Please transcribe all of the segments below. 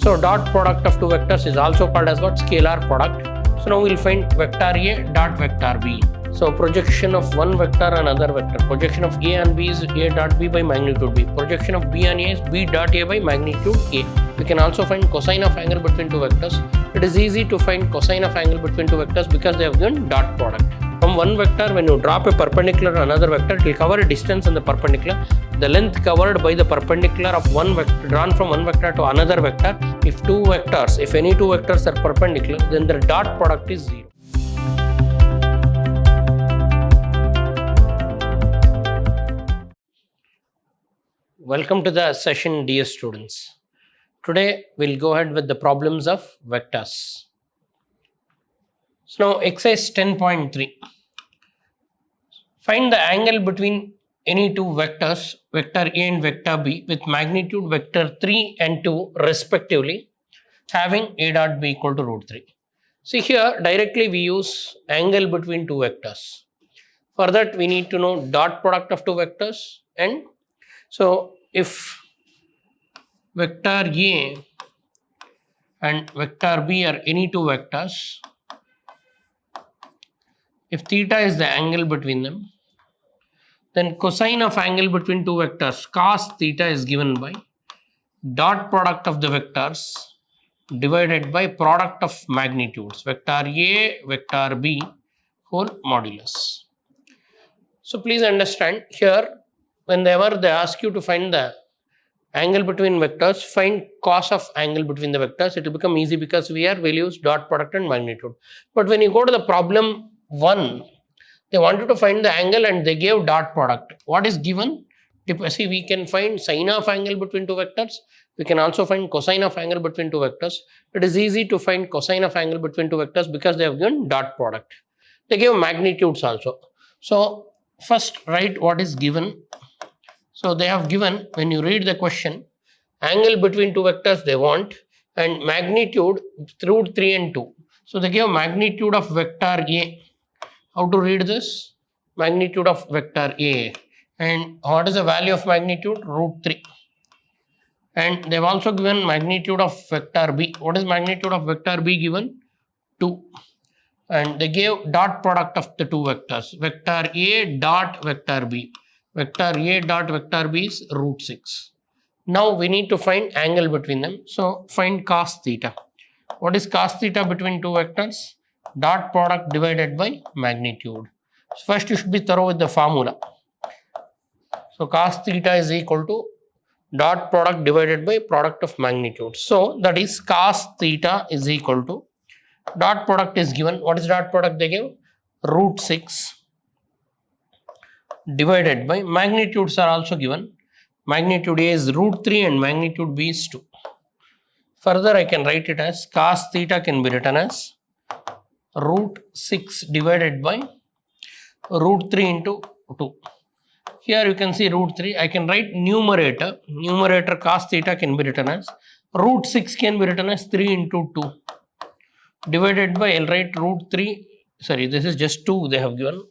So dot product of two vectors is also called as what? Scalar product. So now we'll find vector A dot vector B. So projection of one vector and another vector. Projection of A and B is A dot B by magnitude B. Projection of B and A is B dot A by magnitude A. We can also find cosine of angle between two vectors. It is easy to find cosine of angle between two vectors because they have given dot product. From one vector, when you drop a perpendicular to another vector, it will cover a distance in the perpendicular. The length covered by the perpendicular of one vector drawn from one vector to another vector. If any two vectors are perpendicular, then the dot product is 0. Welcome to the session, dear students. Today we'll go ahead with the problems of vectors. So now exercise 10.3. Find the angle between any two vectors, vector A and vector B, with magnitude vector 3 and 2 respectively, having A dot B equal to root 3. See here, directly we use angle between two vectors. For that we need to know dot product of two vectors. And so if vector A and vector B are any two vectors, if theta is the angle between them, then cosine of angle between two vectors cos theta is given by dot product of the vectors divided by product of magnitudes, vector A, vector B, whole modulus. So please understand here, whenever they ask you to find the angle between vectors, find cos of angle between the vectors. It will become easy because we'll use dot product and magnitude. But when you go to the problem 1, they wanted to find the angle and they gave dot product. What is given? See, we can find sine of angle between two vectors. We can also find cosine of angle between two vectors. It is easy to find cosine of angle between two vectors because they have given dot product. They gave magnitudes also. So first write what is given. So they have given, when you read the question, angle between two vectors they want and magnitude root 3 and 2. So they give magnitude of vector A. How to read this? Magnitude of vector A. And what is the value of magnitude? Root 3. And they've also given magnitude of vector B. What is magnitude of vector B given? 2. And they gave dot product of the two vectors. Vector A dot vector B. Vector A dot vector B is root 6. Now we need to find angle between them. So find cos theta. What is cos theta between two vectors? Dot product divided by magnitude. So first you should be thorough with the formula. So cos theta is equal to dot product divided by product of magnitude. So that is cos theta is equal to dot product is given. What is dot product they give? Root 6 divided by magnitudes are also given. Magnitude A is root 3 and magnitude B is 2. Further I can write it as cos theta can be written as root 6 divided by root 3 into 2. Here you can see root 3. I can write numerator. Numerator cos theta can be written as root 6 can be written as 3 into 2 divided by, I'll write root 3. Sorry, this is just 2 they have given.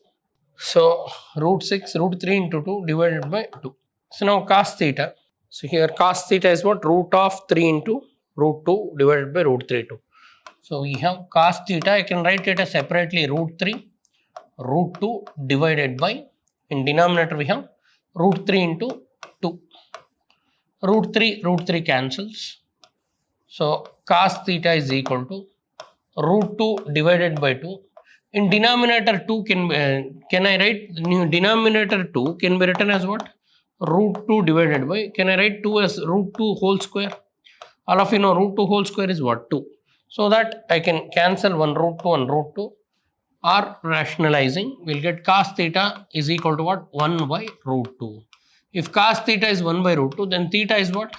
So root 6, root 3 into 2 divided by 2. So now cos theta. So here cos theta is what? Root of 3 into root 2 divided by root 3 2. So we have cos theta. I can write it as separately root 3, root 2 divided by, in denominator we have root 3 into 2. Root 3 cancels. So cos theta is equal to root 2 divided by 2. In denominator 2 can I write denominator 2 can be written as what? Root 2 divided by, can I write 2 as root 2 whole square? All of you know root 2 whole square is what? 2. So that I can cancel one root 2 and root 2. Or rationalizing, we'll get cos theta is equal to what? 1 by root 2. If cos theta is 1 by root 2, then theta is what?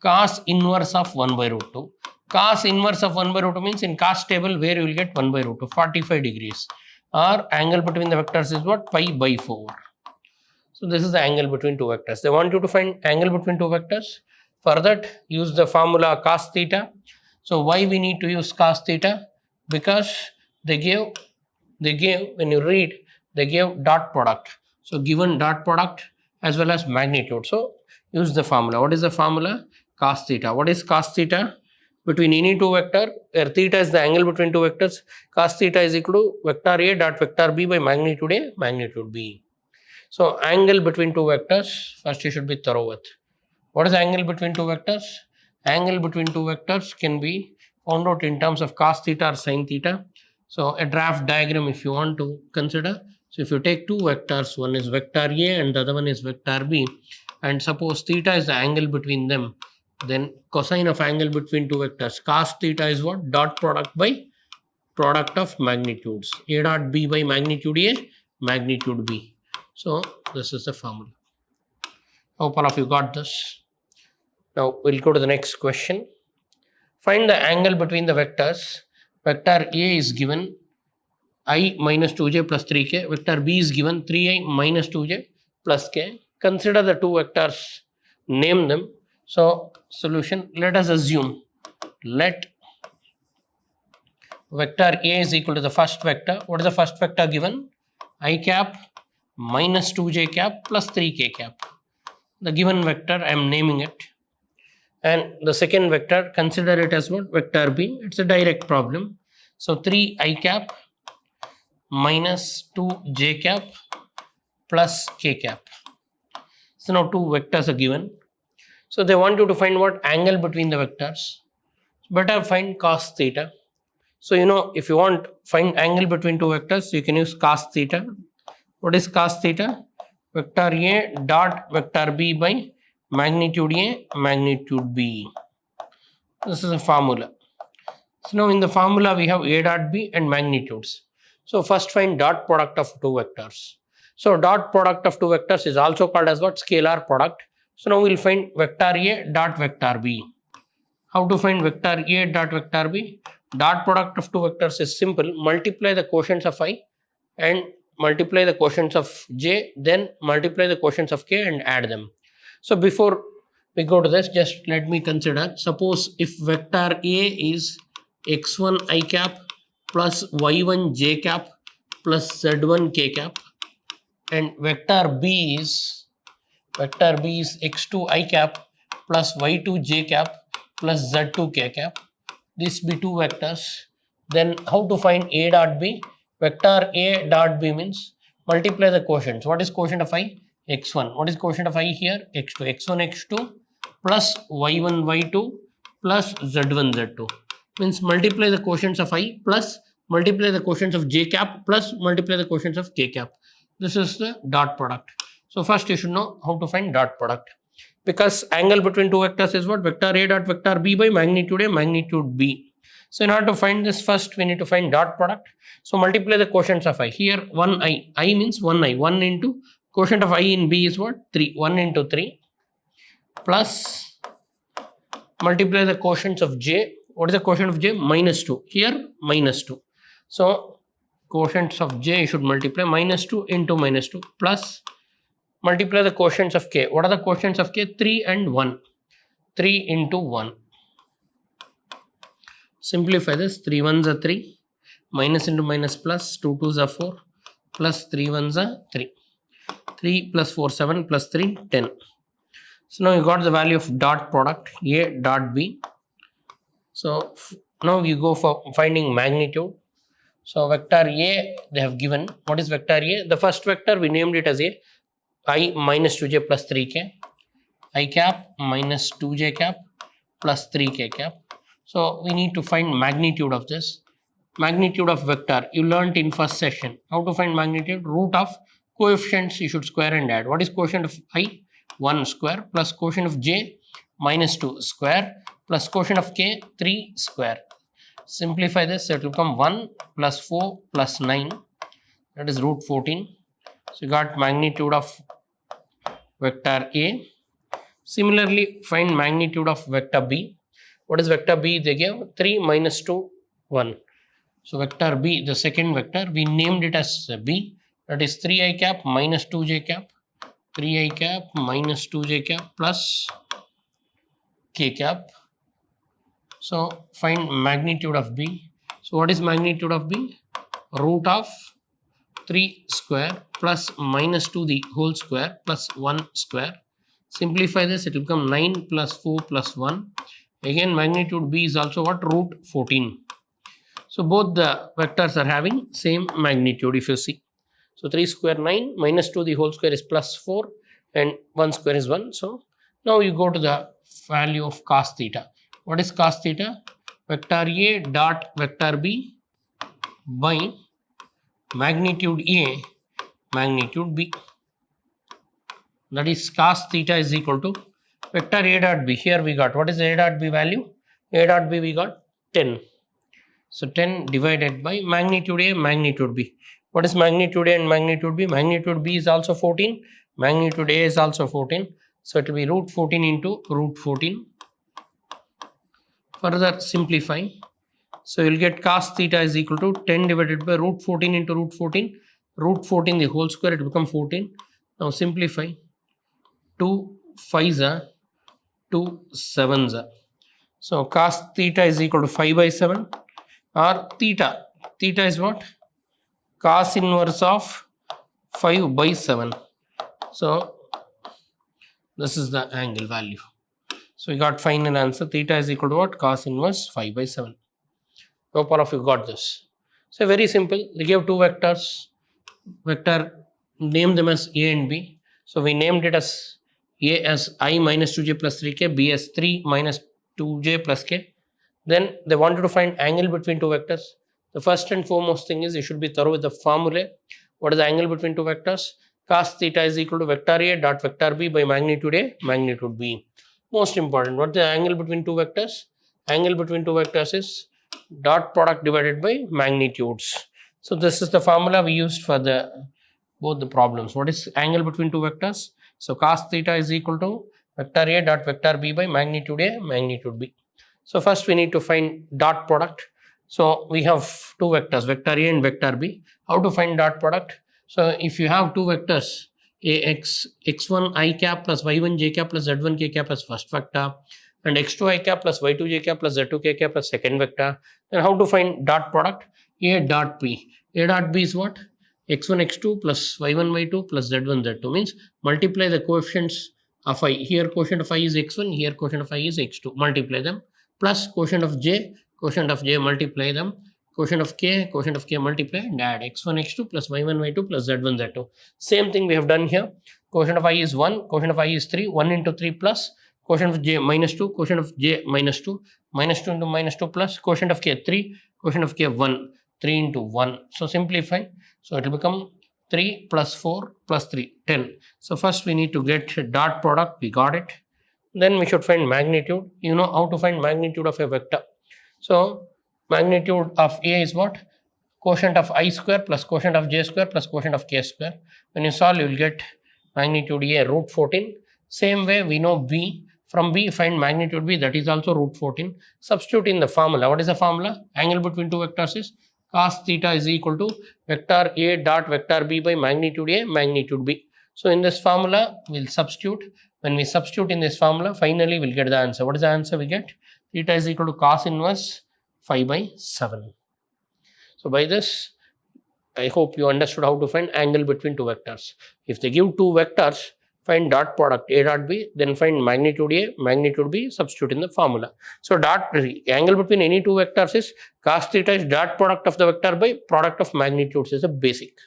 Cos inverse of 1 by root 2. Cos inverse of 1 by root 2 means in cos table where you will get 1 by root 2, 45 degrees. Or angle between the vectors is what? Pi by 4. So this is the angle between two vectors. They want you to find angle between two vectors. For that, use the formula cos theta. So why we need to use cos theta? Because they gave, when you read, they gave dot product. So given dot product as well as magnitude. So use the formula. What is the formula? Cos theta. What is cos theta? between any two vector, where theta is the angle between two vectors, cos theta is equal to vector A dot vector B by magnitude A, magnitude B. So angle between two vectors, first you should be thorough with. What is angle between two vectors? Angle between two vectors can be found out in terms of cos theta or sin theta. So a draft diagram if you want to consider. So if you take two vectors, one is vector A and the other one is vector B, and suppose theta is the angle between them, then cosine of angle between two vectors, cos theta is what? Dot product by product of magnitudes. A dot B by magnitude A, magnitude B. So this is the formula. Hope all of you got this. Now we'll go to the next question. Find the angle between the vectors. Vector A is given I minus 2j plus 3k. Vector B is given 3i minus 2j plus k. Consider the two vectors, name them. So solution, let us assume, let vector A is equal to the first vector. What is the first vector given? I cap minus 2j cap plus 3k cap. The given vector, I am naming it. And the second vector, consider it as what? Vector B. It's a direct problem. So 3i cap minus 2j cap plus k cap. So now two vectors are given. So they want you to find what? Angle between the vectors. Better find cos theta. So you know, if you want find angle between two vectors, you can use cos theta. What is cos theta? Vector A dot vector B by magnitude A, magnitude B. This is a formula. So now in the formula we have A dot B and magnitudes. So first find dot product of two vectors. So dot product of two vectors is also called as what? Scalar product. So now we'll find vector A dot vector B. How to find vector A dot vector B? Dot product of two vectors is simple. Multiply the quotients of I and multiply the quotients of j, then multiply the quotients of k and add them. So before we go to this, just let me consider. Suppose if vector A is x1 I cap plus y1 j cap plus z1 k cap, and vector B is x2 I cap plus y2 j cap plus z2 k cap. These be two vectors. Then how to find A dot B? Vector A dot B means multiply the quotients. What is quotient of I? X1. What is quotient of I here? X2. X1 X2 plus y1 y2 plus z1 z2. Means multiply the quotients of I plus multiply the quotients of j cap plus multiply the quotients of k cap. This is the dot product. So first you should know how to find dot product. Because angle between two vectors is what? Vector A dot vector B by magnitude A, magnitude B. So in order to find this, first we need to find dot product. So multiply the quotients of I. Here 1i. I means 1i. 1 into quotient of I in B is what? 3. 1 into 3 plus multiply the quotients of J. What is the quotient of J? Minus 2. Here minus 2. So quotients of J you should multiply minus 2 into minus 2 plus multiply the quotients of K. What are the quotients of K? 3 and 1. 3 into 1. Simplify this. 3 1s are 3. Minus into minus plus. 2 2s are 4. Plus 3 1s are 3. 3 plus 4 7 plus 3 10. So now you got the value of dot product A dot B. So now you go for finding magnitude. So vector A they have given. What is vector A? The first vector we named it as A. I minus 2j plus 3k. I cap minus 2j cap plus 3k cap. So we need to find magnitude of this. Magnitude of vector. You learnt in first session. How to find magnitude? Root of coefficients you should square and add. What is quotient of I? 1 square plus quotient of j minus 2 square plus quotient of k 3 square. Simplify this. It will come 1 plus 4 plus 9. That is root 14. So you got magnitude of vector A. Similarly, find magnitude of vector B. What is vector B? They gave 3 minus 2, 1. So vector B, the second vector, we named it as B. That is 3i cap minus 2j cap. 3i cap minus 2j cap plus k cap. So find magnitude of B. So what is magnitude of B? Root of 3 square plus minus 2 the whole square plus 1 square. Simplify this, it will become 9 plus 4 plus 1. Again magnitude b is also what? Root 14. So both the vectors are having same magnitude if you see. So 3 square 9 minus 2 the whole square is plus 4 and 1 square is 1. So now you go to the value of cos theta. What is cos theta? Vector A dot vector B by magnitude A magnitude B. That is cos theta is equal to vector A dot B. Here we got, what is A dot B value? A dot B we got 10. So 10 divided by magnitude A magnitude B. What is magnitude A and magnitude B? Magnitude B is also 14. Magnitude A is also 14. So it will be root 14 into root 14. Further simplify. So you will get cos theta is equal to 10 divided by root 14 into root 14. Root 14 the whole square, it will become 14. Now simplify. 2 5s are 2 7s are. So cos theta is equal to 5 by 7 or theta. Theta is what? Cos inverse of 5 by 7. So this is the angle value. So we got final answer. Theta is equal to what? Cos inverse 5 by 7. Hope all of you got this. So very simple. They gave two vectors. Vector, name them as A and B. So we named it as A as I minus 2j plus 3k, B as 3 minus 2j plus k. Then they wanted to find angle between two vectors. The first and foremost thing is you should be thorough with the formula. What is the angle between two vectors? Cos theta is equal to vector A dot vector B by magnitude A magnitude B. Most important, what is the angle between two vectors? Angle between two vectors is dot product divided by magnitudes. So this is the formula we used for the both the problems. What is angle between two vectors? So cos theta is equal to vector A dot vector B by magnitude A magnitude B. So first we need to find dot product. So we have two vectors, vector A and vector B. How to find dot product? So if you have two vectors, Ax x1 I cap plus y1 j cap plus z1 k cap as first vector, and x2 I cap plus y2 j cap plus z2 k cap as second vector, then how to find dot product? A dot B. A dot B is what? x1 x2 plus y1 y2 plus z1 z2 means multiply the coefficients of I. Here quotient of I is x1, here quotient of I is x2. Multiply them plus quotient of j multiply them. Quotient of k multiply and add x1 x2 plus y1 y2 plus z1 z2. Same thing we have done here. Quotient of I is 1, quotient of I is 3, 1 into 3 plus quotient of j minus 2, quotient of j minus 2, minus 2 into minus 2 plus quotient of k 3, quotient of k 1, 3 into 1. So simplify. So it will become 3 plus 4 plus 3, 10. So first we need to get dot product, we got it. Then we should find magnitude. You know how to find magnitude of a vector. So magnitude of A is what? Quotient of I square plus quotient of j square plus quotient of k square. When you solve, you will get magnitude A root 14. Same way we know B. From B find magnitude B, that is also root 14. Substitute in the formula. What is the formula? Angle between two vectors is cos theta is equal to vector A dot vector B by magnitude A magnitude B. So in this formula we'll substitute. When we substitute in this formula, finally we'll get the answer. What is the answer we get? Theta is equal to cos inverse 5 by 7. So by this, I hope you understood how to find angle between two vectors. If they give two vectors, find dot product A dot B, then find magnitude A, magnitude B, substitute in the formula. So angle between any two vectors is cos theta is dot product of the vector by product of magnitudes is a basic.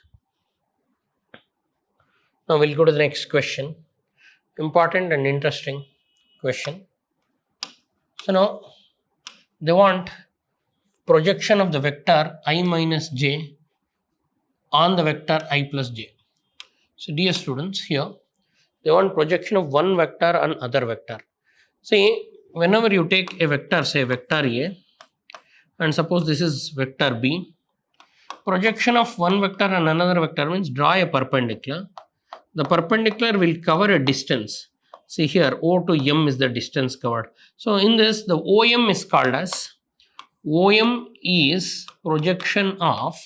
Now we'll go to the next question. Important and interesting question. So now they want projection of the vector I minus j on the vector I plus j. So dear students, here they want projection of one vector on other vector. See, whenever you take a vector, say vector A, and suppose this is vector B, projection of one vector on another vector means draw a perpendicular. The perpendicular will cover a distance. See here, O to M is the distance covered. So in this, the OM is called as, OM is projection of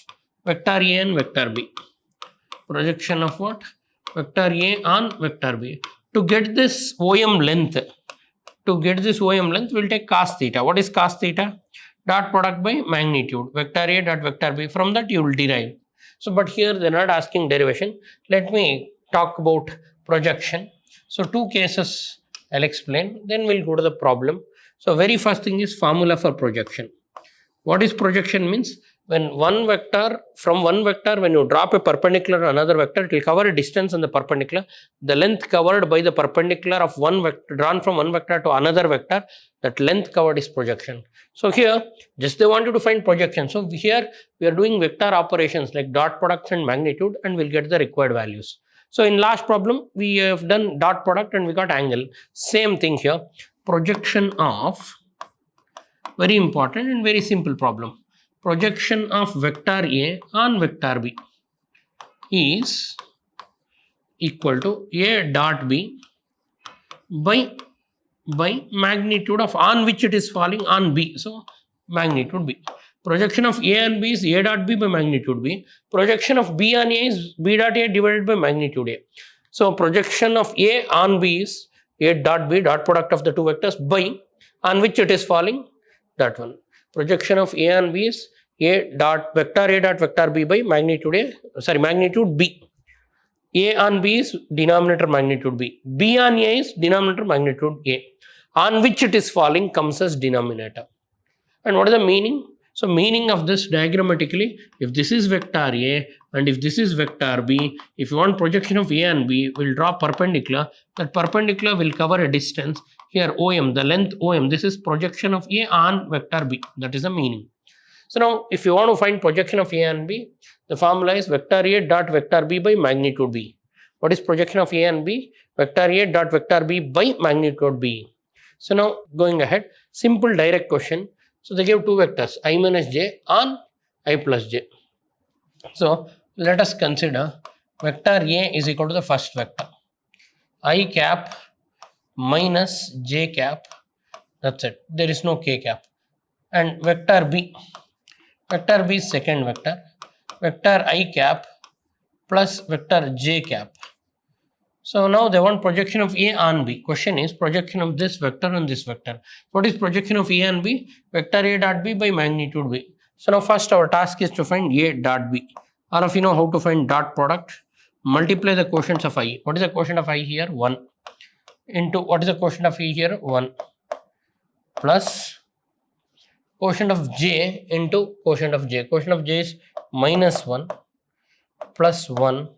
vector A and vector B. Projection of what? Vector A on vector B. To get this OM length, we'll take cos theta. What is cos theta? Dot product by magnitude. Vector A dot vector B. From that you will derive. So, but here they're not asking derivation. Let me talk about projection. So, two cases I'll explain. Then we'll go to the problem. So very first thing is formula for projection. What is projection means? When one vector, from one vector, when you drop a perpendicular to another vector, it will cover a distance on the perpendicular. The length covered by the perpendicular of one vector drawn from one vector to another vector, that length covered is projection. So here, just they want you to find projection. So here we are doing vector operations like dot products and magnitude, and we'll get the required values. So in last problem, we have done dot product and we got angle. Same thing here. Projection of, very important and very simple problem. Projection of vector A on vector B is equal to A dot B by magnitude of on which it is falling on B. So magnitude B. Projection of A on B is A dot B by magnitude B. Projection of B on A is B dot A divided by magnitude A. So projection of A on B is A dot B, dot product of the two vectors, by on which it is falling, that one. Projection of A on B is A dot vector B by magnitude B. A on B is denominator magnitude B. B on A is denominator magnitude A. On which it is falling comes as denominator. And what is the meaning? So meaning of this diagrammatically, if this is vector A and if this is vector B, if you want projection of A and B, we'll draw perpendicular. That perpendicular will cover a distance. Here OM, the length OM, this is projection of A on vector B. That is the meaning. So now if you want to find projection of A and B, the formula is vector A dot vector B by magnitude B. What is projection of A and B? Vector A dot vector B by magnitude B. So now going ahead, simple direct question. So they give two vectors, I minus j on I plus j. So let us consider vector A is equal to the first vector, I cap minus j cap, that's it, there is no k cap. And vector B is second vector, vector I cap plus vector j cap. So now they want projection of A on B. Question is projection of this vector on this vector. What is projection of A on B? Vector A dot B by magnitude B. So now first our task is to find A dot B. All of you know how to find dot product. Multiply the quotients of I. What is the quotient of I here? 1. Into what is the quotient of I here? 1. Plus quotient of J into quotient of J. Quotient of J is minus 1 plus 1.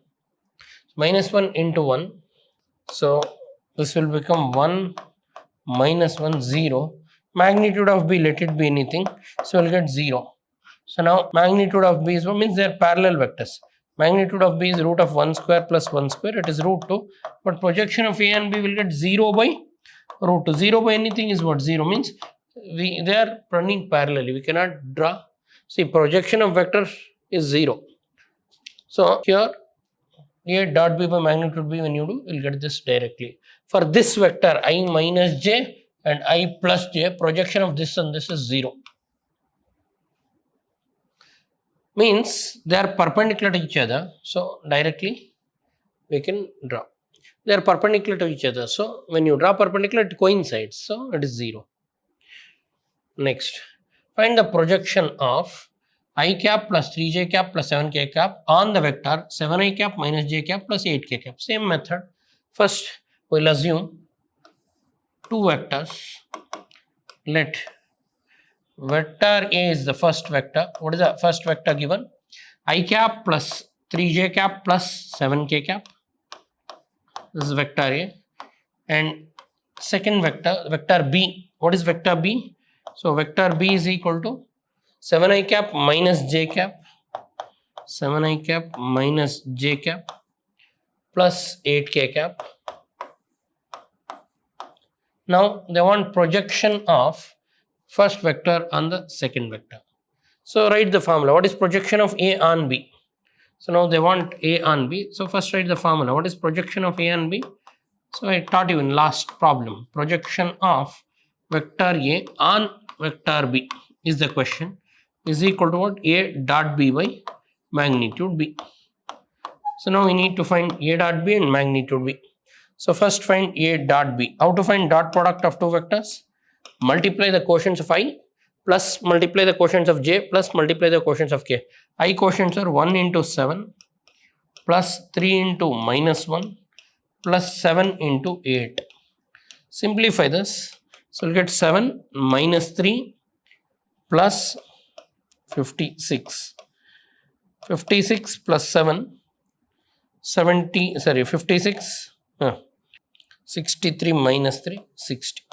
Minus 1 into 1. So this will become 1 minus 1, 0. Magnitude of B, let it be anything. So we'll get 0. So now magnitude of B is 1, means they are parallel vectors. Magnitude of B is root of 1 square plus 1 square. It is root 2. But projection of A and B will get 0 by root 2. 0 by anything is what? 0 means they are running parallelly. We cannot draw. See, projection of vectors is 0. So here A dot B by magnitude B, when you do, you'll get this directly. For this vector I minus j and I plus j, projection of this and this is 0. Means they are perpendicular to each other. So directly we can draw. They are perpendicular to each other. So when you draw perpendicular, it coincides. So it is 0. Next, find the projection of I cap plus 3j cap plus 7k cap on the vector 7i cap minus j cap plus 8k cap. Same method. First, we'll assume two vectors. Let vector A is the first vector. What is the first vector given? I cap plus 3j cap plus 7k cap. This is vector A. And second vector, vector B. What is vector B? So vector B is equal to 7i cap minus j cap, 7i cap minus j cap plus 8k cap. Now they want projection of first vector on the second vector. So write the formula. What is projection of A on B? So now they want A on B. So first write the formula. What is projection of A on B? So I taught you in last problem. Projection of vector A on vector B is the question. Is equal to what? A dot B by magnitude B. So now we need to find A dot B and magnitude B. So first find A dot B. How to find dot product of two vectors? Multiply the quotients of I plus multiply the quotients of J plus multiply the quotients of K. I quotients are 1 into 7 plus 3 into minus 1 plus 7 into 8. Simplify this. So we'll get 7 minus 3 plus 56. 56 plus 7, 70, sorry, 56, 63 minus 3, 60.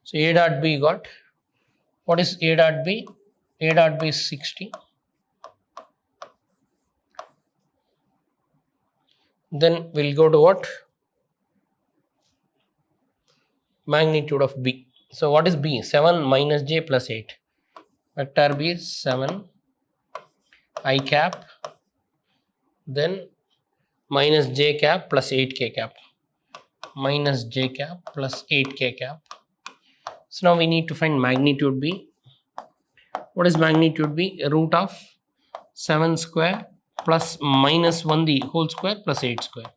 So A dot B got, what is A dot B? A dot B is 60. Then we'll go to what? Magnitude of B. So what is B? 7 minus J plus 8. Vector B is 7 I cap, then minus J cap plus 8K cap. Minus J cap plus 8K cap. So now we need to find magnitude B. What is magnitude B? Root of 7 square plus minus 1 the whole square plus 8 square.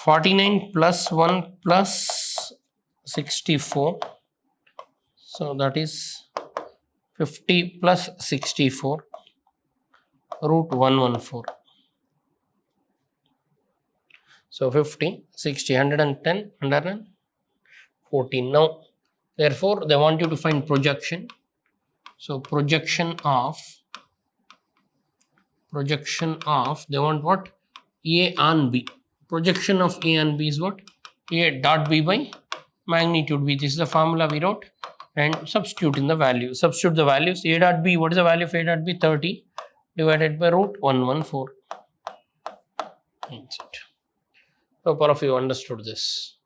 49 plus 1 plus 64. So that is 50 plus 64 root 114. So 50, 60, 110, 114. Now, therefore, they want you to find projection. So projection of, they want what? A on B. Projection of A on B is what? A dot B by magnitude B. This is the formula we wrote, and substitute in the value. Substitute the values. A dot B, what is the value of A dot B? 30 divided by root 114. That's it. Hope all of you understood this.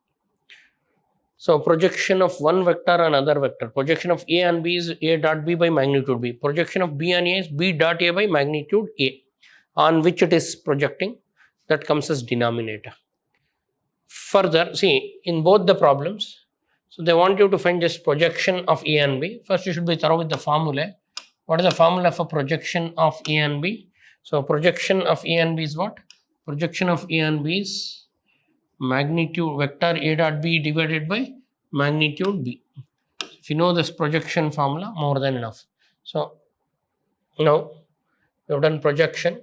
So projection of one vector on another vector. Projection of A on B is A dot B by magnitude B. Projection of B on A is B dot A by magnitude A, on which it is projecting. That comes as denominator. Further, see, in both the problems, so they want you to find just projection of A and B. First, you should be thorough with the formula. What is the formula for projection of A and B? So projection of A and B is what? Projection of A and B is magnitude vector A dot B divided by magnitude B. If you know this projection formula, more than enough. So now we have done projection.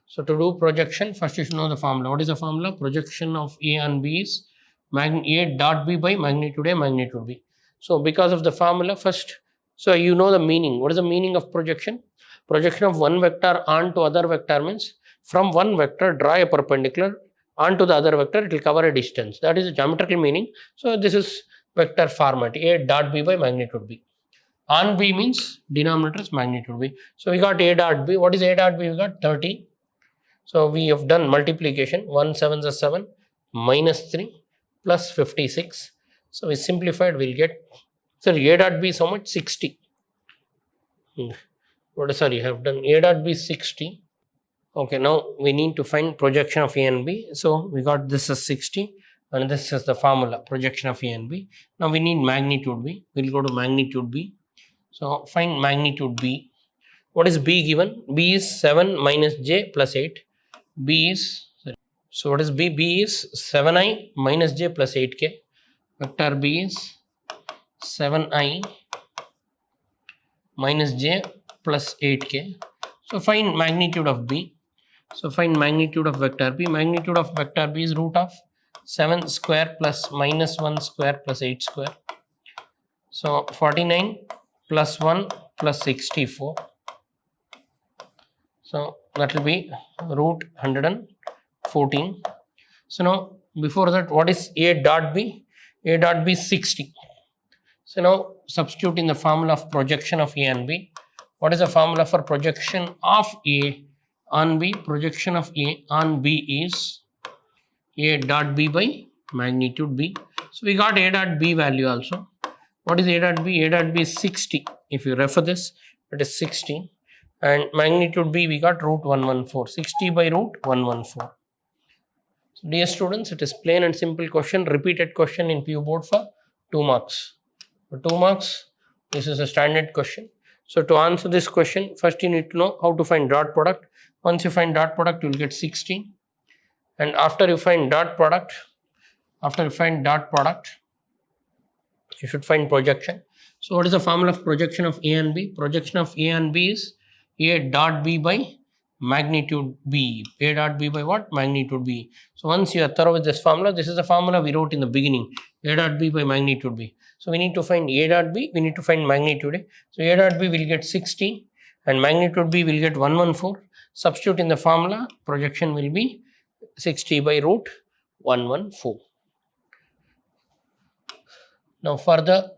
So to do projection, first you should know the formula. What is the formula? Projection of A and B is A dot B by magnitude A, magnitude B. So because of the formula, first, so you know the meaning. What is the meaning of projection? Projection of one vector onto other vector means from one vector draw a perpendicular onto the other vector, it will cover a distance. That is the geometrical meaning. So this is vector format, A dot B by magnitude B. On B means denominator is magnitude B. So we got A dot B. What is A dot B? We got 30. So we have done multiplication. 1 7 is 7 minus 3 plus 56. So we simplified, we'll get, so A dot B is how much? 60. Sorry, I have done A dot B 60. Okay, now we need to find projection of A and B. So we got this as 60 and this is the formula, projection of A and B. Now we need magnitude B. We'll go to magnitude B. So find magnitude B. What is B given? B is 7 minus J plus 8. B is, so what is B? B is 7I minus J plus 8K. Vector B is 7I minus J plus 8K. So find magnitude of B. So find magnitude of vector B. Magnitude of vector B is root of 7 square plus minus 1 square plus 8 square. So 49 plus 1 plus 64. So that will be root 114. So now before that, what is A dot B? A dot B is 60. So now substitute in the formula of projection of A and B. What is the formula for projection of A on B? Projection of A on B is A dot B by magnitude B. So we got A dot B value also. What is A dot B? A dot B is 60. If you refer this, it is 60. And magnitude B we got root 114. 60 by root 114. So dear students, it is plain and simple question, repeated question in PU board for 2 marks. For 2 marks, this is a standard question. So to answer this question, first you need to know how to find dot product. Once you find dot product, you will get 16. And after you find dot product, you should find projection. So what is the formula of projection of A and B? Projection of A and B is A dot B by magnitude B. A dot B by what? Magnitude B. So once you are thorough with this formula, this is the formula we wrote in the beginning. A dot B by magnitude B. So we need to find A dot B, we need to find magnitude A. So A dot B will get 60 and magnitude B will get 114. Substitute in the formula, projection will be 60 by root 114. Now further,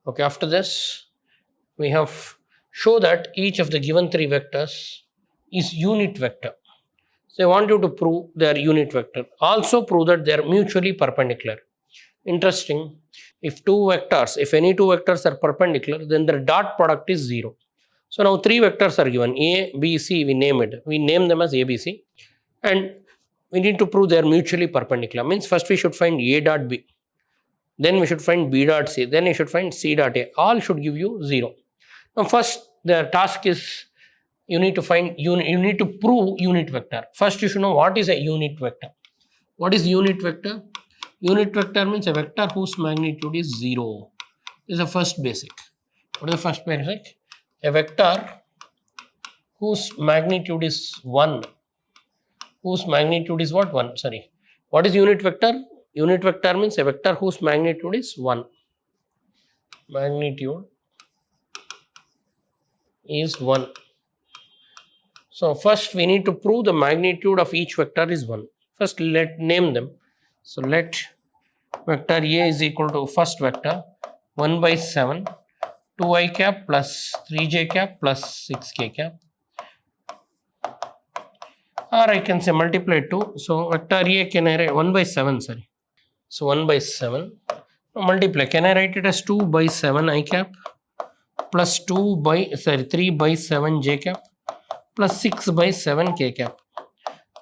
okay, after this, we have show that each of the given three vectors is unit vector. So I want you to prove they are unit vector. Also prove that they are mutually perpendicular. Interesting. If any two vectors are perpendicular, then their dot product is 0. So now three vectors are given, A, B, C, we name them as A, B, C, and we need to prove they are mutually perpendicular. Means first we should find A dot B, then we should find B dot C, then we should find C dot A. All should give you 0. Now first the task is you need to prove unit vector. First you should know what is a unit vector. What is unit vector? Unit vector means a vector whose magnitude is 0. This is the first basic. What is the first basic? A vector whose magnitude is 1. Whose magnitude is what? 1. Sorry. What is unit vector? Unit vector means a vector whose magnitude is 1. Magnitude is 1. So first we need to prove the magnitude of each vector is 1. First let name them. So let vector A is equal to first vector 1 by 7, 2i cap plus 3j cap plus 6k cap. Or I can say multiply 2. So vector A can I write 1 by 7, sorry. So 1 by 7. Now multiply. Can I write it as 2 by 7 I cap plus 3 by 7 j cap plus 6 by 7 k cap.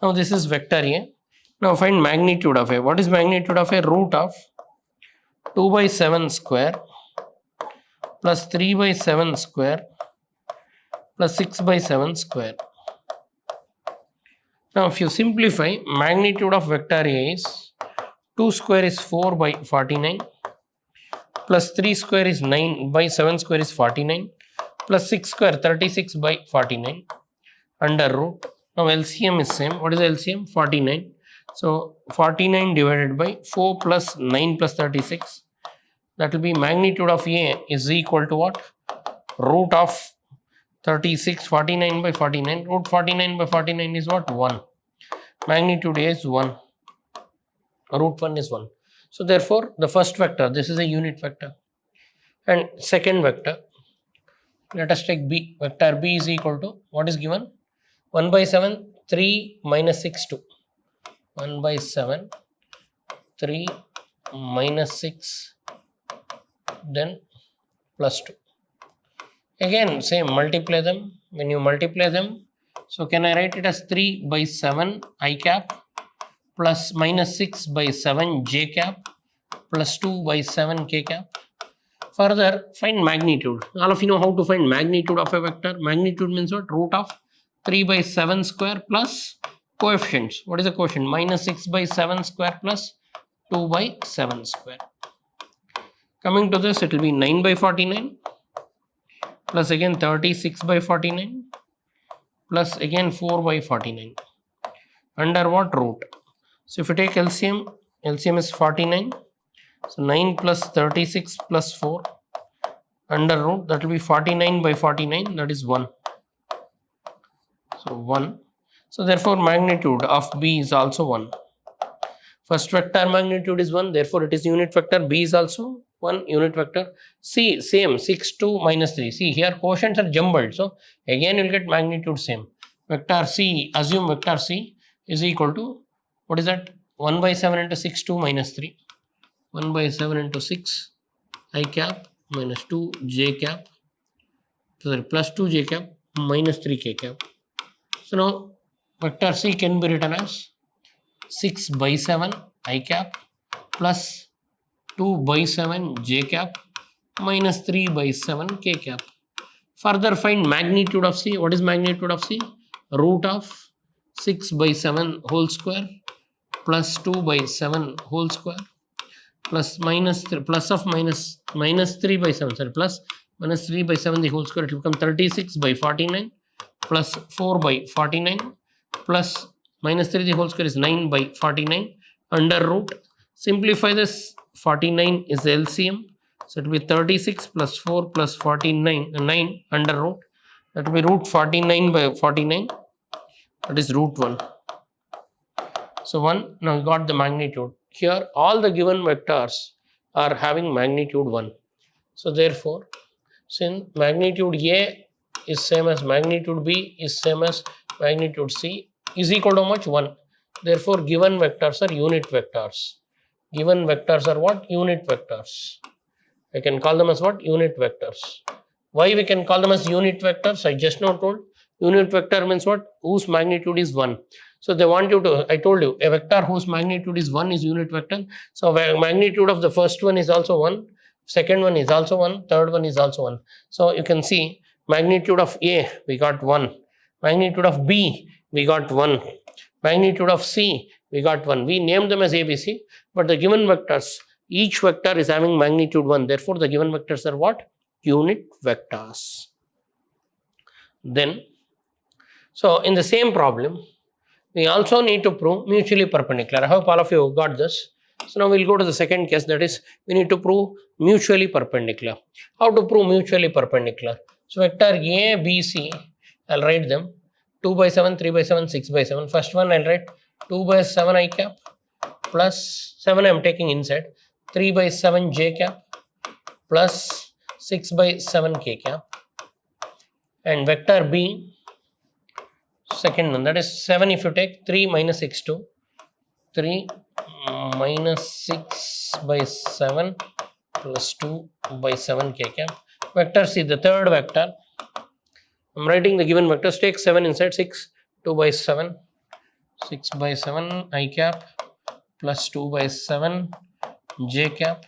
Now this is vector A. Now find magnitude of A. What is magnitude of A? Root of 2 by 7 square plus 3 by 7 square plus 6 by 7 square. Now if you simplify, magnitude of vector A is 2 square is 4 by 49 plus 3 square is 9 by 7 square is 49 plus 6 square 36 by 49 under root. Now LCM is same. What is the LCM? 49. So 49 divided by 4 plus 9 plus 36. That will be magnitude of A is equal to what? Root of 36, 49 by 49. Root 49 by 49 is what? 1. Magnitude A is 1. Root 1 is 1. So therefore the first vector, this is a unit vector. And second vector, let us take B. Vector B is equal to, what is given? 1 by 7, 3 minus 6, 2. 1 by 7, 3 minus 6, then plus 2. Again same, multiply them. When you multiply them, so can I write it as 3 by 7 I cap plus minus 6 by 7 j cap plus 2 by 7 k cap. Further, find magnitude. All of you know how to find magnitude of a vector. Magnitude means what? Root of 3 by 7 square plus coefficients. What is the coefficient? Minus 6 by 7 square plus 2 by 7 square. Coming to this, it will be 9 by 49 plus again 36 by 49 plus again 4 by 49 under what? Root. So if you take LCM, LCM is 49. So 9 plus 36 plus 4 under root, that will be 49 by 49, that is 1. So 1. So therefore magnitude of B is also 1. First vector magnitude is 1, therefore it is unit vector. B is also 1 unit vector. C same, 6, 2 minus 3. See here quotients are jumbled, so again you will get magnitude same. Vector C, assume vector C is equal to, what is that? 1 by 7 into 6, 2 minus 3. 1 by 7 into 6 I cap minus 2 j cap, sorry, plus 2 j cap minus 3 k cap. So now vector C can be written as 6 by 7 I cap plus 2 by 7 j cap minus 3 by 7 k cap. Further find magnitude of C. What is magnitude of C? Root of 6 by 7 whole square plus 2 by 7 whole square plus minus 3, plus of minus 3 by 7, sorry, plus minus 3 by 7 the whole square, it will become 36 by 49 plus 4 by 49 plus minus 3 the whole square is 9 by 49 under root. Simplify this, 49 is the LCM, so it will be 36 plus 4 plus 49 9 under root, that will be root 49 by 49, that is root 1. So 1, now we got the magnitude. Here all the given vectors are having magnitude 1. So therefore, since magnitude A is same as magnitude B is same as magnitude C is equal to how much? 1. Therefore, given vectors are unit vectors. Given vectors are what? Unit vectors. I can call them as what? Unit vectors. Why we can call them as unit vectors? I just now told. Unit vector means what? Whose magnitude is 1. So they want you to, I told you, a vector whose magnitude is 1 is unit vector. So magnitude of the first one is also 1, second one is also 1, third one is also 1. So you can see magnitude of A we got 1, magnitude of B we got 1, magnitude of C we got 1. We named them as ABC, but the given vectors, each vector is having magnitude 1. Therefore, the given vectors are what? Unit vectors. Then, so in the same problem, we also need to prove mutually perpendicular. I hope all of you got this. So now we'll go to the second case, that is we need to prove mutually perpendicular. How to prove mutually perpendicular? So vector A, B, C, I'll write them 2 by 7, 3 by 7, 6 by 7. First one I'll write 2 by 7 I cap plus 7 I am taking inside, 3 by 7 j cap plus 6 by 7 k cap, and vector B, second one, that is 7 if you take 3 minus 6 2, 3 minus 6 by 7 plus 2 by 7 k cap. Vector C, the third vector, I am writing the given vectors, take 7 inside, 6, 2 by 7, 6 by 7 I cap plus 2 by 7 j cap,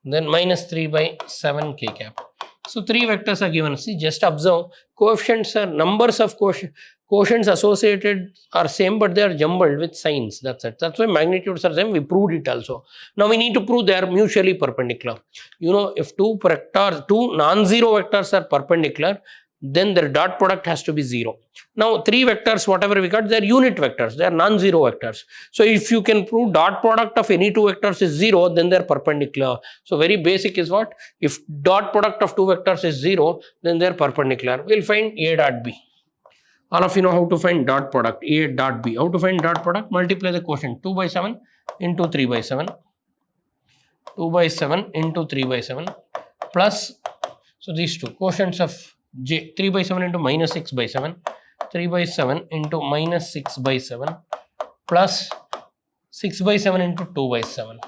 then minus 3 by 7 k cap. So 3 vectors are given. See, just observe, coefficients are numbers of quotients associated are same, but they are jumbled with signs. That's it. That's why magnitudes are same. We proved it also. Now we need to prove they are mutually perpendicular. You know, if two non-zero vectors are perpendicular, then their dot product has to be 0. Now 3 vectors, whatever we got, they are unit vectors, they are non-zero vectors. So if you can prove dot product of any 2 vectors is 0, then they are perpendicular. So very basic is what? If dot product of 2 vectors is 0, then they are perpendicular. We'll find A dot B. All of you know how to find dot product, A dot B. How to find dot product? Multiply the quotient, 2 by 7 into 3 by 7. 2 by 7 into 3 by 7 plus, so these two quotients of J, 3 by 7 into minus 6 by 7, 3 by 7 into minus 6 by 7 plus 6 by 7 into 2 by 7.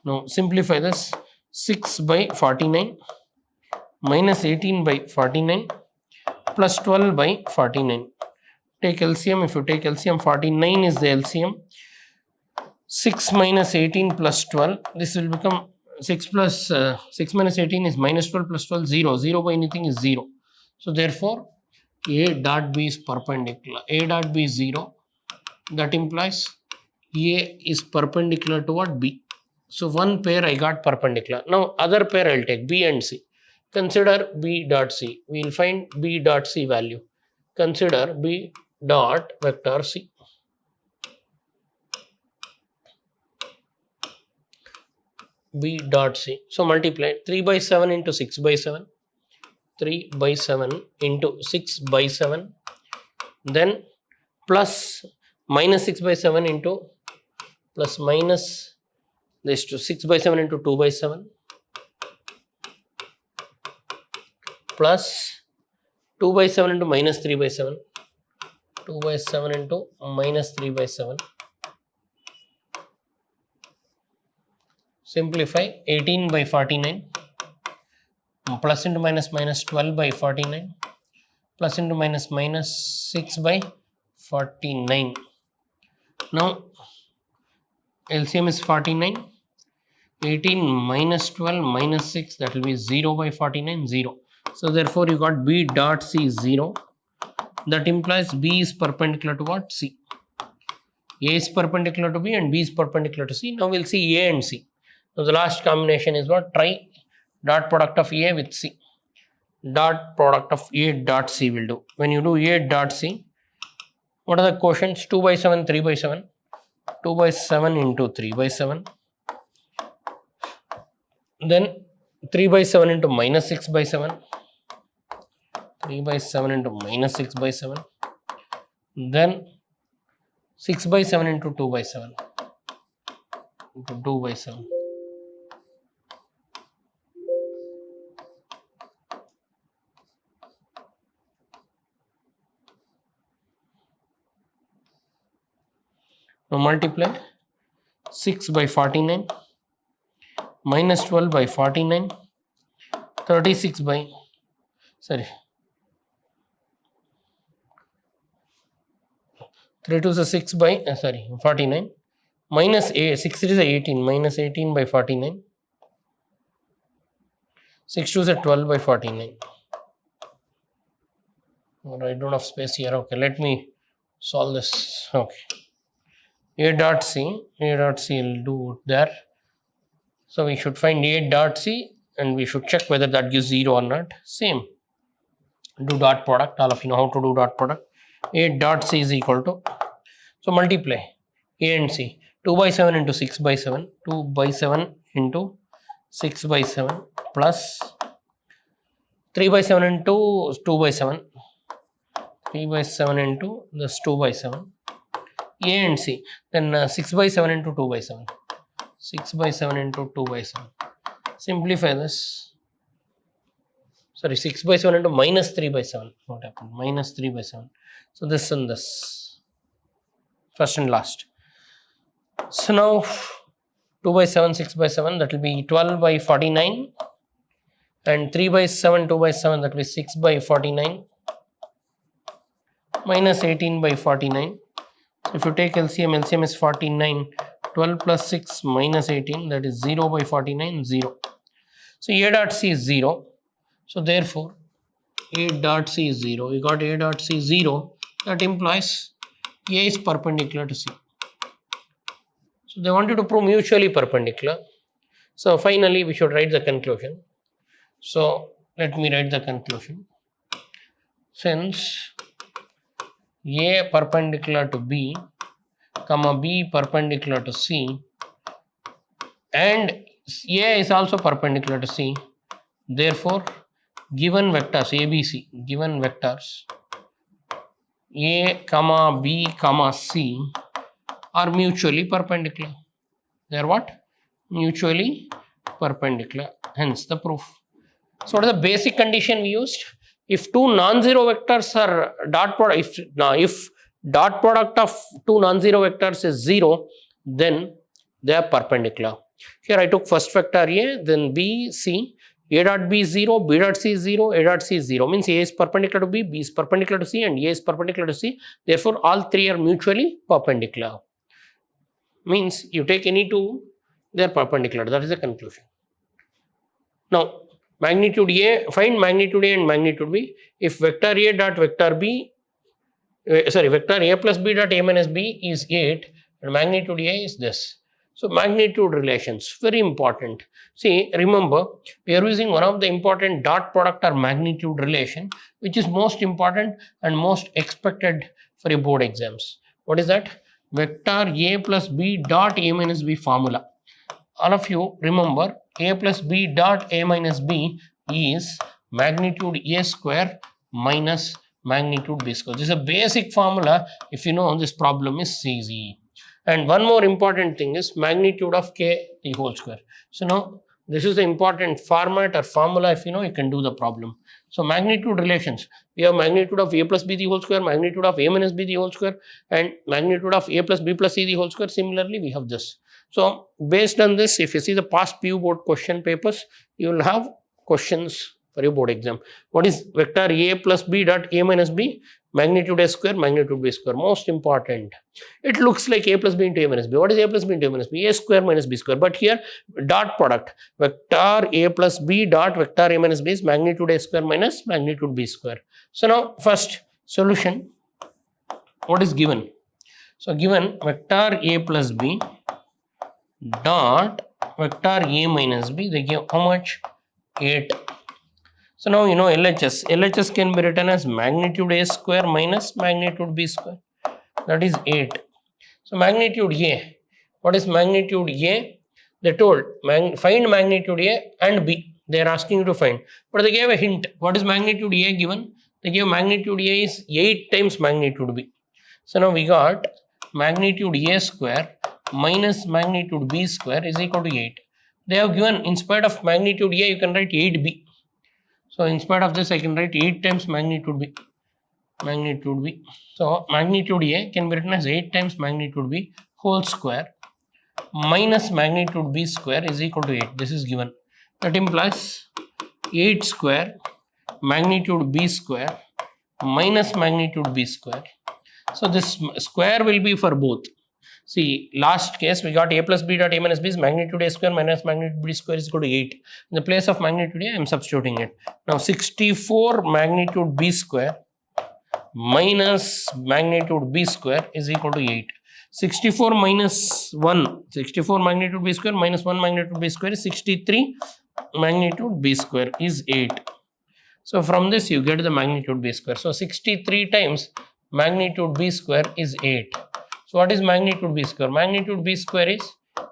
Now simplify this, 6 by 49 minus 18 by 49 plus 12 by 49. Take LCM, if you take LCM, 49 is the LCM. 6 minus 18 plus 12, this will become 6 plus 6 minus 18 is minus 12 plus 12, 0. 0 by anything is 0. So therefore, A dot B is perpendicular. A dot B is 0. That implies A is perpendicular to what? B. So one pair I got perpendicular. Now other pair I'll take B and C. Consider B dot C. We will find B dot C value. Consider B dot vector C. B dot C. So multiply 3 by 7 into 6 by 7. 3 by 7 into 6 by 7. Then plus minus 6 by 7 into plus minus this to 6 by 7 into 2 by 7. Plus 2 by 7 into minus 3 by 7. 2 by 7 into minus 3 by 7. Simplify 18 by 49, plus into minus minus 12 by 49, plus into minus minus 6 by 49. Now LCM is 49, 18 minus 12 minus 6, that will be 0 by 49, 0. So therefore you got B dot C is 0. That implies B is perpendicular to what? C. A is perpendicular to B and B is perpendicular to C. Now we'll see A and C. So the last combination is what? dot product of A with C. Dot product of A dot C will do. When you do A dot C, what are the quotients? 2 by 7, 3 by 7. 2 by 7 into 3 by 7. Then 3 by 7 into minus 6 by 7. 3 by 7 into minus 6 by 7. Then 6 by 7 into 2 by 7. Into 2 by 7. Now multiply 6 by 49, minus 12 by 49, 36 by, 3 to the 6 by, 49, minus 6 is 18, minus 18 by 49, 6 to the 12 by 49. I don't have space here. Okay, let me solve this. Okay. A dot C will do there. So we should find A dot C and we should check whether that gives 0 or not. Same. Do dot product. All of you know how to do dot product. A dot C is equal to, so multiply A and C. 2 by 7 into 6 by 7. 2 by 7 into 6 by 7 plus 3 by 7 into 2 by 7. 3 by 7 into this 2 by 7. A and C. Then 6 by 7 into 2 by 7. 6 by 7 into 2 by 7. Simplify this. 6 by 7 into minus 3 by 7. What happened? Minus 3 by 7. So this and this. First and last. So now 2 by 7, 6 by 7, that will be 12 by 49. And 3 by 7, 2 by 7, that will be 6 by 49. Minus 18 by 49. So if you take LCM, LCM is 49. 12 plus 6 minus 18, that is 0 by 49, 0. So A dot C is 0. So therefore, A dot C is 0. We got A dot C 0. That implies A is perpendicular to C. So they want you to prove mutually perpendicular. So finally, we should write the conclusion. So let me write the conclusion. Since A perpendicular to B, comma B perpendicular to C, and A is also perpendicular to C, therefore given vectors ABC, given vectors A comma B comma C are mutually perpendicular. They are what? Mutually perpendicular. Hence the proof. So what is the basic condition we used? If two non-zero vectors are dot product, if dot product of two non-zero vectors is 0, then they are perpendicular. Here I took first vector A, then B, C. A dot B is 0, B dot C is 0, A dot C is 0. Means A is perpendicular to B, B is perpendicular to C, and A is perpendicular to C. Therefore, all three are mutually perpendicular. Means you take any two, they are perpendicular. That is the conclusion. Now, magnitude A, find magnitude A and magnitude B. If vector A dot vector B, vector A plus B dot A minus B is 8 and magnitude A is this. So magnitude relations, very important. See, remember, we are using one of the important dot product or magnitude relation, which is most important and most expected for your board exams. What is that? Vector A plus B dot A minus B formula. All of you remember, A plus B dot A minus B is magnitude A square minus magnitude B square. This is a basic formula. If you know, this problem is easy. And one more important thing is magnitude of K the whole square. So now this is the important format or formula. If you know, you can do the problem. So magnitude relations. We have magnitude of A plus B the whole square, magnitude of A minus B the whole square, and magnitude of A plus B plus C the whole square. Similarly, we have this. So based on this, if you see the past PU board question papers, you will have questions for your board exam. What is vector A plus B dot A minus B? Magnitude A square, magnitude B square. Most important. It looks like A plus B into A minus B. What is A plus B into A minus B? A square minus B square. But here, dot product. Vector A plus B dot vector A minus B is magnitude A square minus magnitude B square. So now, first solution. What is given? So given vector A plus B dot vector A minus B, they give how much? 8. So now you know LHS. LHS can be written as magnitude A square minus magnitude B square. That is 8. So magnitude A. What is magnitude A? They told find magnitude A and B. They are asking you to find. But they gave a hint. What is magnitude A given? They gave magnitude A is 8 times magnitude B. So now we got magnitude A square minus magnitude B square is equal to 8. They have given, in spite of magnitude A, you can write 8B. So in spite of this, I can write 8 times magnitude B. Magnitude B. So magnitude A can be written as 8 times magnitude B whole square minus magnitude B square is equal to 8. This is given. That implies 8 square magnitude B square minus magnitude B square. So this square will be for both. See, last case we got A plus B dot A minus B is magnitude A square minus magnitude B square is equal to 8. In the place of magnitude A, I am substituting it. Now 64 magnitude B square minus magnitude B square is equal to 8. 64 minus 1, 64 magnitude B square minus 1 magnitude B square is 63 magnitude B square is 8. So from this you get the magnitude B square. So 63 times magnitude B square is 8. So what is magnitude B square? Magnitude B square is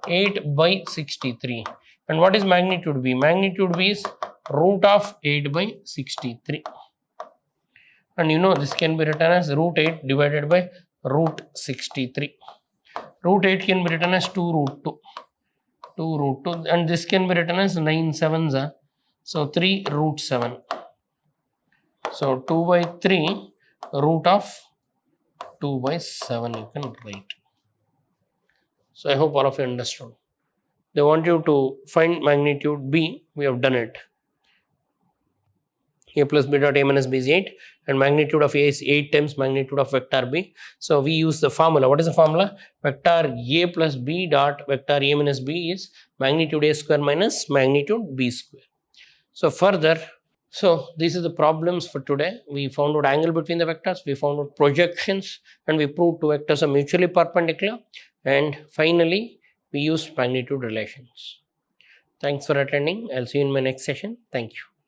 8 by 63. And what is magnitude B? Magnitude B is root of 8 by 63. And you know this can be written as root 8 divided by root 63. Root 8 can be written as 2 root 2. 2 root 2. And this can be written as 9 sevens. So 3 root 7. So 2 by 3 root of 2 by 7 you can write. So I hope all of you understood. They want you to find magnitude B. We have done it. A plus B dot A minus B is 8 and magnitude of A is 8 times magnitude of vector B. So we use the formula. What is the formula? Vector A plus B dot vector A minus B is magnitude A square minus magnitude B square. So further, so these are the problems for today. We found out angle between the vectors, we found out projections, and we proved two vectors are mutually perpendicular, and finally we used magnitude relations. Thanks for attending. I'll see you in my next session. Thank you.